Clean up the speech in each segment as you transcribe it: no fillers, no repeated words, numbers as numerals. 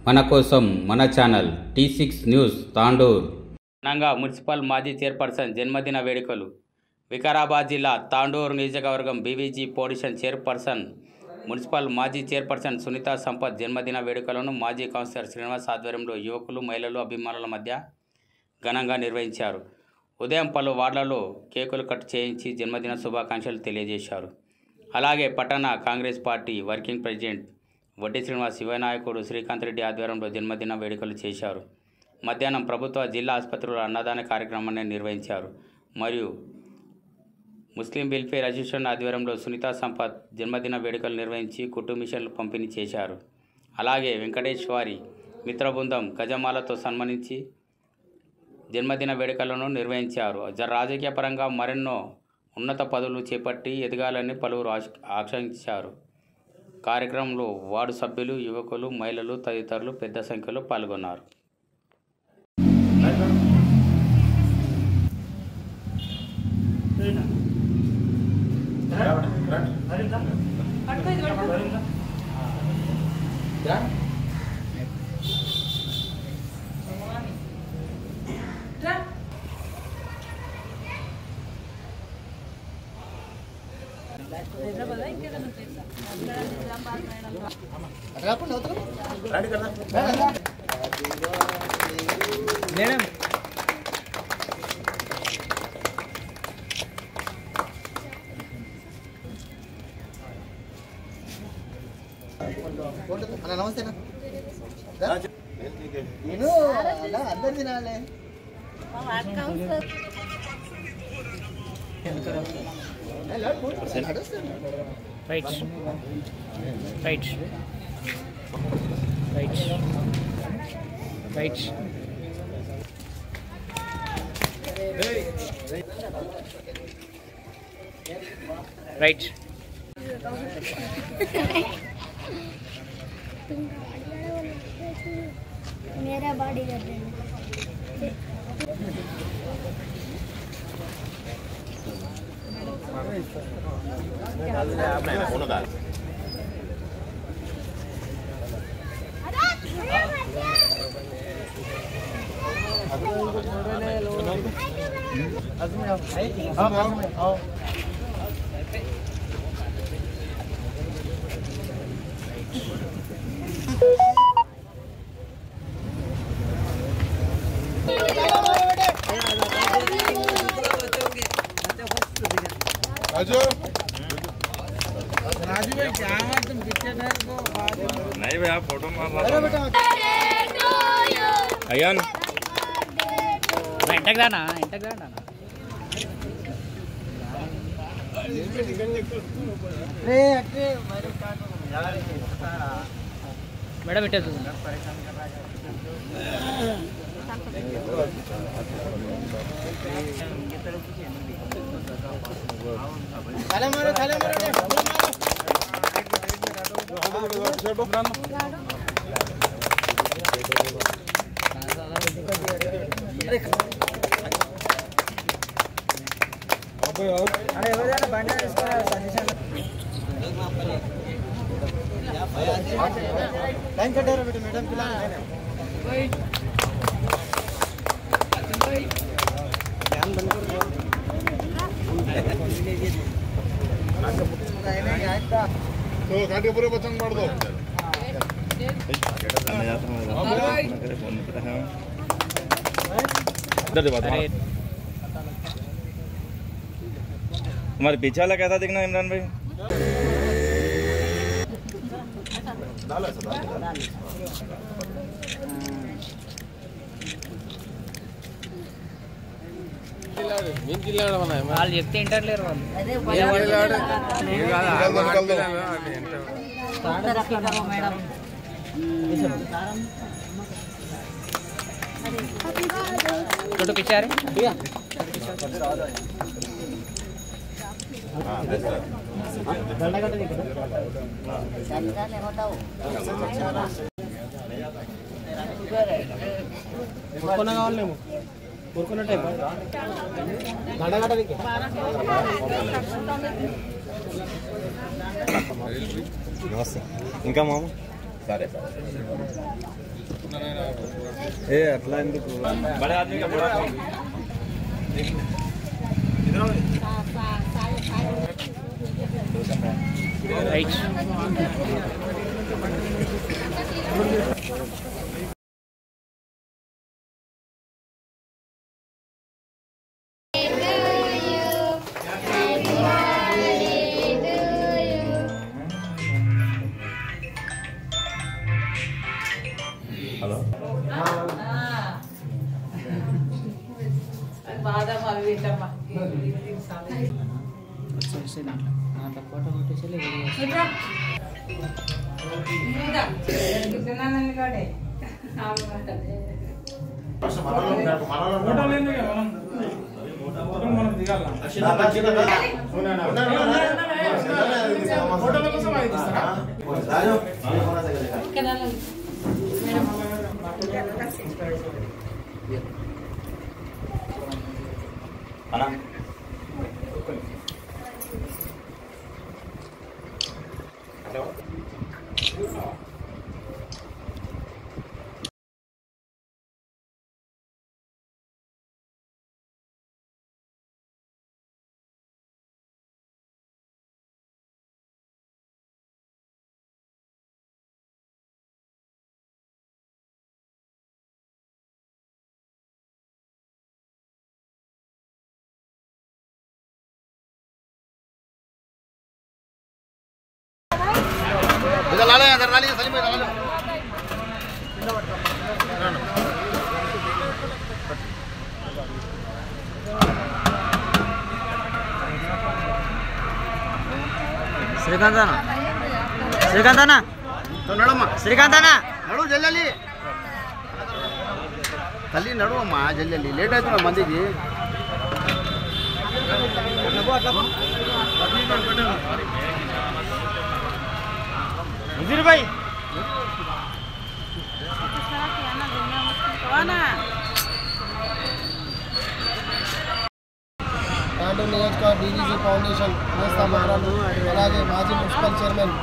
మన కోసం మన ఛానల్ T6 న్యూస్ తాండూర్. నంగా మున్సిపల్ మాజీ చైర్పర్సన్ జన్మదిన వేడుకలు. వికారాబాద్ జిల్లా తాండూర్ నియోజకవర్గం బీవీజీ పొజిషన్ చైర్పర్సన్ మున్సిపల్ మాజీ చైర్పర్సన్ సునీతా సంపత్ జన్మదిన వేడుకలను మాజీ కౌన్సిలర్ శ్రీనివాస్ ఆధ్వర్యంలో యువకులు, మహిళలు, అభిమానుల మధ్య ఘనంగా నిర్వహించారు. ఉదయం పలు వార్డులలో కేకులు కట్ చేయించి జన్మదిన శుభాకాంక్షలు తెలియజేశారు. అలాగే పట్టణ కాంగ్రెస్ పార్టీ వర్కింగ్ ప్రెసిడెంట్ వడ్డీ శ్రీనివాస్, యువ నాయకుడు శ్రీకాంత్ రెడ్డి ఆధ్వర్యంలో జన్మదిన వేడుకలు చేశారు. మధ్యాహ్నం ప్రభుత్వ జిల్లా ఆసుపత్రిలో అన్నదాన కార్యక్రమాన్ని నిర్వహించారు. మరియు ముస్లిం వెల్ఫేర్ అసోసియేషన్ ఆధ్వర్యంలో సునీతా సంపత్ జన్మదిన వేడుకలు నిర్వహించి కుట్టు మిషన్లు పంపిణీ చేశారు. అలాగే వెంకటేష్ వారి మిత్ర బృందం గజమాలతో సన్మానించి జన్మదిన వేడుకలను నిర్వహించారు. రాజకీయ పరంగా మరెన్నో ఉన్నత పదవులు చేపట్టి ఎదగాలని పలువురు ఆకాంక్షించారు. కార్యక్రమంలో వార్డు సభ్యులు, యువకులు, మహిళలు తదితరులు పెద్ద సంఖ్యలో పాల్గొన్నారు. నమస్తే నేను అందరు తినాలి. Right right right right right मेरा बॉडी कर देना राजू भाई क्या है, तुम पिक्चर को नहीं भाई आप फोटो मार रहा अयान ఇంటకు రానా మేడం ఇట్టే చూడండి. लाइन कटारा बेटा मैडम पिला तो गाड़ी पूरे बचन मार दो हमारे पीछे वाला कैसा दिखना इमरान भाई? వాళ్ళు చెప్తే ఇంటర్లేరు వాళ్ళు. ఫోటో పిచ్చారు కావాలేమో కోరుకున్న టైప్ ఇంకా మామ సరే ఏ అట్లా ఎందుకు బడే ఆदमी का बड़ा రైట్ హలో బాదం అవి తింటమ్మా దాంట్లో ఫోటో కొట్టేసి తిన్నానని కాడే అన్నా శ్రీకాంతనా శ్రీకాంతనా శ్రీకాంతనా నడు జల్లెల్లి తల్లి నడు అమ్మా జల్లెల్లి లేట్ అవుతున్నా మందికి భాయ్ తాండూరు నియోజకవర్గ బీజీజీ ఫౌండేషన్ వ్యవస్థాపకురాలు అలాగే మాజీ municipal chairman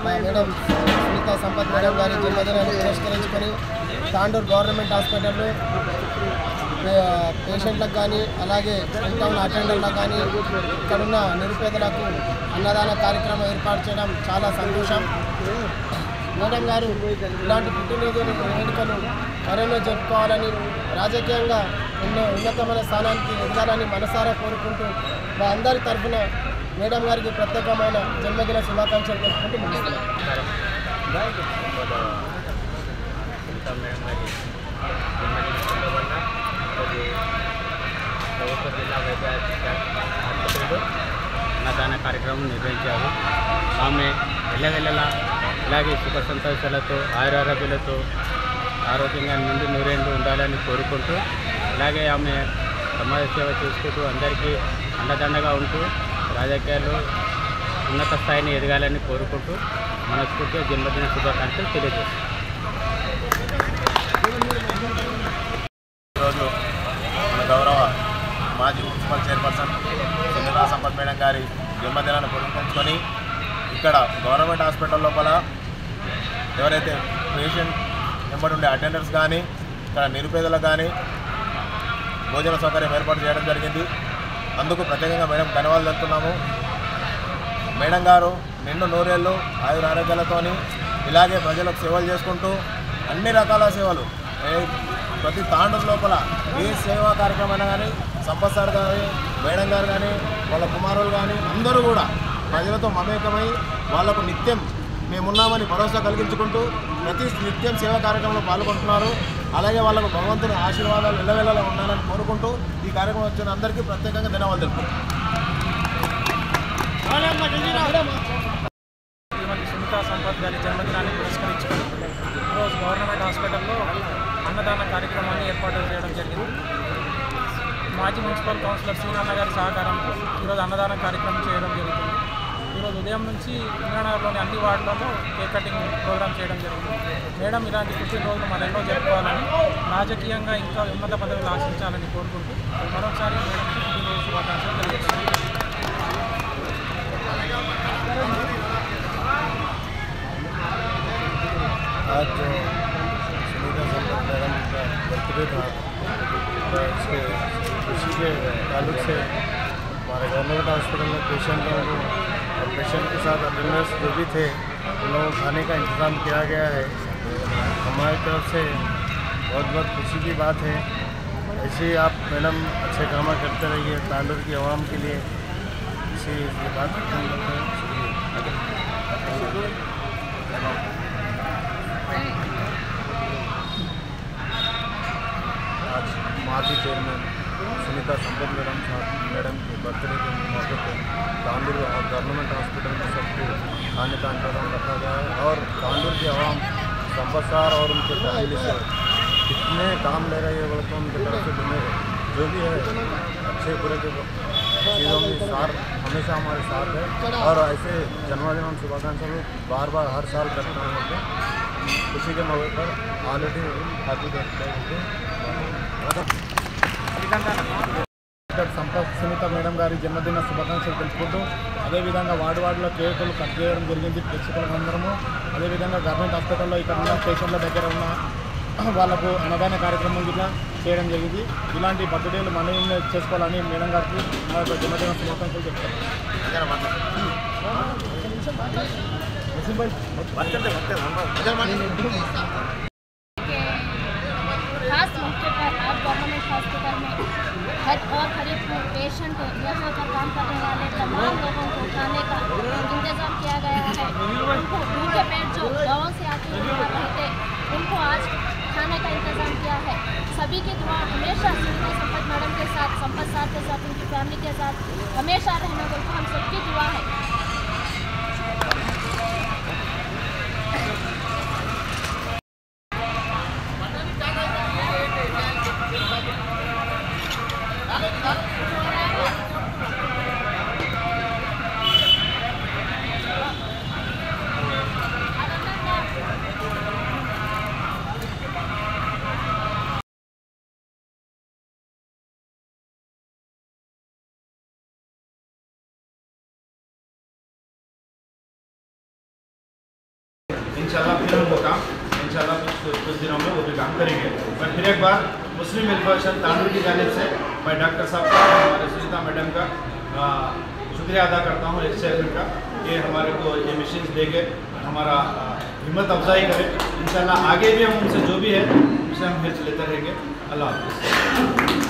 madam Sunitha Sampath madam గారి జన్మదినాన్ని పురస్కరించుకొని తాండూరు గవర్నమెంట్ హాస్పిటల్లో పేషెంట్లకు కానీ అలాగే టౌన్ అటెండర్లకు కానీ ఇక్కడున్న నిరుపేదలకు అన్నదాన కార్యక్రమం ఏర్పాటు చేయడం చాలా సంతోషం. మేడం గారు ఇలాంటి పుట్టినరోజు వేడుకలు మరెన్నో జరుపుకోవాలని రాజకీయంగా ఎన్నో ఉన్నతమైన స్థానానికి ఎదగాలని మనసారా కోరుకుంటూ మా అందరి తరఫున మేడం గారికి ప్రత్యేకమైన జన్మదిన శుభాకాంక్షలు తెలుపుకుంటూ ముగిస్తున్నాం. ప్రభుత్వ జిల్లా వైద్య ఆసుపత్రిలో అన్నదాన కార్యక్రమం నిర్వహించారు. ఆమె వెళ్ళవెళ్ళలా ఇలాగే సుఖ సంతోషాలతో ఆయురారోగ్యాలతో ఆరోగ్యంగా నుండి నూరేళ్ళు ఉండాలని కోరుకుంటూ ఇలాగే ఆమె సమాజ సేవ చేసుకుంటూ అందరికీ అండదండగా ఉంటూ రాజకీయాల్లో ఉన్నత స్థాయిని ఎదగాలని కోరుకుంటూ మనస్ఫూర్తిగా జన్మదిన శుభాకాంక్షలు తెలియజేస్తాం. ఈరోజు మన గౌరవ మాజీ municipal chairperson Sunitha Sampath madam గారి జన్మదినాన్ని పురస్కరించుకొని ఇక్కడ గవర్నమెంట్ హాస్పిటల్ లోపల ఎవరైతే పేషెంట్ నెంబర్ ఉండే అటెండర్స్ కానీ ఇక్కడ నిరుపేదలకు కానీ భోజన సౌకర్యం ఏర్పాటు చేయడం జరిగింది. అందుకు ప్రత్యేకంగా మేడం ధన్యవాదాలు తెలుపుతున్నాము. మేడం గారు నిండు నూరేళ్ళు ఆయురారోగ్యాలతోని ఇలాగే ప్రజలకు సేవలు చేసుకుంటూ అన్ని రకాల సేవలు ప్రతి తాండూరు లోపల ఏ సేవా కార్యక్రమం కానీ సంపత్ సార్ కానీ మేడం గారు కానీ వాళ్ళ కుమారులు కానీ అందరూ కూడా ప్రజలతో మమేకమై వాళ్లకు నిత్యం మేమున్నామని భరోసా కలిగించుకుంటూ ప్రతి నిత్యం సేవా కార్యక్రమంలో పాల్గొంటున్నారు. అలాగే వాళ్ళకు భగవంతుని ఆశీర్వాదాలు ఎల్లవేళలా ఉండాలని కోరుకుంటూ ఈ కార్యక్రమం వచ్చిన అందరికీ ప్రత్యేకంగా ధన్యవాదాలు తెలుపుతున్నాను. శ్రీమతి సునీతా సంపత్ గారి జన్మదినాన్ని పురస్కరించుకొని ఈరోజు గవర్నమెంట్ హాస్పిటల్లో అన్నదాన కార్యక్రమాన్ని ఏర్పాటు చేయడం జరిగింది. మాజీ మున్సిపల్ కౌన్సిలర్ శ్రీనాన్న గారి సహకారంతో ఈరోజు అన్నదాన కార్యక్రమం చేయడం జరుగుతుంది. ఈరోజు ఉదయం నుంచి ఇంద్రానగర్లోని అన్ని వార్డులలో కేక్ కటింగ్ ప్రోగ్రామ్ చేయడం జరిగింది. మేడం ఇలాంటి పుట్టినరోజులు మరెన్నో జరుపుకోవాలని రాజకీయంగా ఇంకా ఉన్నత పదవులు ఆశించాలని కోరుకుంటూ మరోసారి మేడం పుట్టినరోజు శుభాకాంక్షలు తెలియజేస్తున్నాను. आज जो सुनीता संपत मैडम का बर्थडे था, इसके खुशी के ताल्लुक से हमारे गवर्नमेंट हॉस्पिटल में पेशेंटों को और पेशेंट के साथ अटेंडर्स जो भी थे उन लोगों को खाने का इंतज़ाम किया गया है। हमारी तरफ से बहुत बहुत खुशी की बात है। ऐसे ही आप मैडम अच्छे काम करते रहिए तांडूर की आवाम के लिए। इसी बात खत्म करते हैं। आज माजी चेयरमैन सुनीता संपत मैडम के बर्थडे के मौके पर तांडूर और गवर्नमेंट हॉस्पिटल में सबको खाने का इंतजाम रखा गया है। और तांडूर की आवाम संपत सार और उनके फैमिली से कितने काम ले रहे हैं बोले तो उनकी तरफ से बने जो भी है अच्छे बुरे के चीज़ों में सार हमेशा हमारे साथ है। और ऐसे जन्मदिन और शुभाकांक्षी बार बार हर साल करते हैं। खुशी के मौके पर already happy birthday Sampath Sunitha madam గారి జన్మదిన శుభాకాంక్షలు తెలుపుకుంటూ అదేవిధంగా వార్డులో కేకులు కట్ చేయడం జరిగింది ప్రేక్షకులందరము. అదేవిధంగా గవర్నమెంట్ హాస్పిటల్లో ఇక్కడ ఉన్న పేషెంట్ల దగ్గర ఉన్న వాళ్ళకు అన్నదాన కార్యక్రమం ఇట్లా చేయడం జరిగింది. ఇలాంటి బర్త్డేలు మనం చేసుకోవాలని మేడం గారికి నా యొక్క జన్మదిన శుభాకాంక్షలు చెప్తాను. खास मौके पर आज गवर्नमेंट हॉस्पिटल में हर और करीब पेशेंट यहाँ पर काम करने वाले तमाम लोगों को खाने का इंतज़ाम किया गया है. उनको भूखे पेट जो गाँव से आके यहाँ रहते उनको आज खाने का इंतज़ाम किया है. सभी की दुआ हमेशा सुनीता संपत मैडम के साथ, संपत सार के साथ, उनकी फैमिली के साथ हमेशा रहना बोलकर हम सबकी दुआ है. इंशाल्लाह फिर हम वो काम इंशाल्लाह कुछ दिनों में वो भी काम करेंगे. मैं फिर एक बार मुस्लिम वेलफेयर तांडूर की जानिब से मैं डॉक्टर साहब का, हमारे सुनीता मैडम का शुक्रिया अदा करता हूँ एक सेकंड का कि हमारे को ये मशीन देके हमारा हिम्मत अफजाई करे. इंशाल्लाह आगे भी हम उनसे जो भी है उनसे हम हेल्प लेते रहेंगे. अल्लाह हाफ़िज़.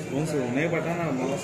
कौन से नहीं बताना माउस